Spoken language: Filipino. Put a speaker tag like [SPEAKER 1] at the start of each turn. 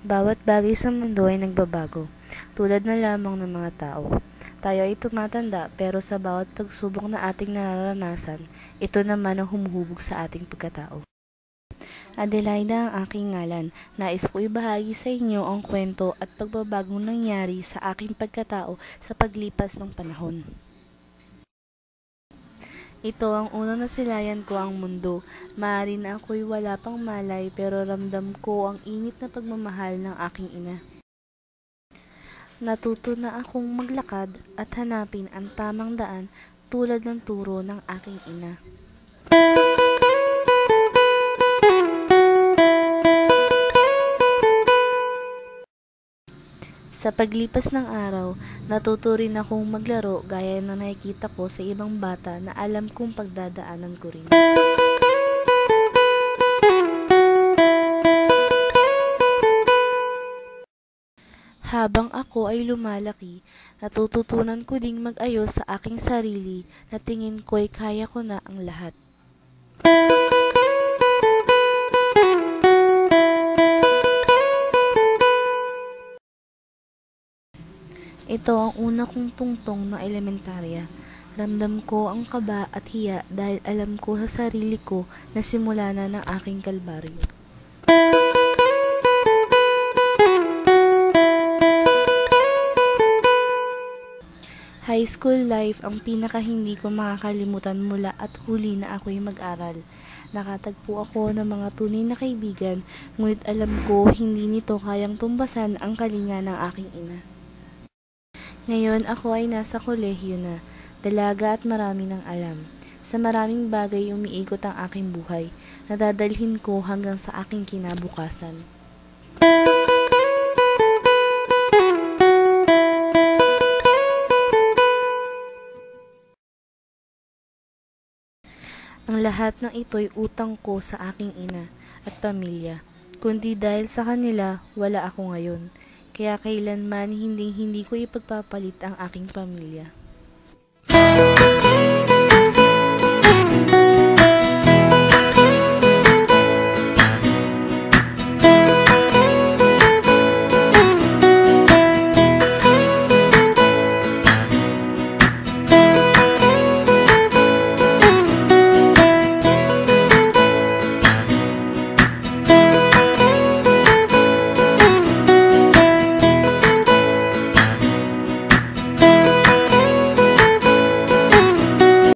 [SPEAKER 1] Bawat bagay sa mundo ay nagbabago, tulad na lamang ng mga tao. Tayo ay tumatanda pero sa bawat pagsubok na ating nararanasan, ito naman ang humuhubog sa ating pagkatao. Adelaida ang aking ngalan. Nais ko ibahagi sa inyo ang kwento at pagbabagong nangyari sa aking pagkatao sa paglipas ng panahon. Ito ang unang nasilayan ko ang mundo. Maaari na ako'y wala pang malay pero ramdam ko ang init na pagmamahal ng aking ina. Natuto na akong maglakad at hanapin ang tamang daan tulad ng turo ng aking ina. Sa paglipas ng araw, natuto rin akong maglaro gaya ng nakikita ko sa ibang bata na alam kong pagdadaanan ko rin. Habang ako ay lumalaki, natututunan ko ding mag-ayos sa aking sarili na tingin ko'y kaya ko na ang lahat. Ito ang una kong tungtong na elementarya. Ramdam ko ang kaba at hiya dahil alam ko sa sarili ko na simula na ng aking kalbaryo. High school life ang pinaka hindi ko makakalimutan mula at huli na ako'y mag-aral. Nakatagpo ako ng mga tunay na kaibigan, ngunit alam ko hindi nito kayang tumbasan ang kalinga ng aking ina. Ngayon ako ay nasa kolehiyo na, dalaga at marami ng alam. Sa maraming bagay umiikot ang aking buhay, nadadalhin ko hanggang sa aking kinabukasan. Ang lahat ng ito'y utang ko sa aking ina at pamilya, kundi dahil sa kanila wala ako ngayon. Kaya kailanman hindi ko ipagpapalit ang aking pamilya.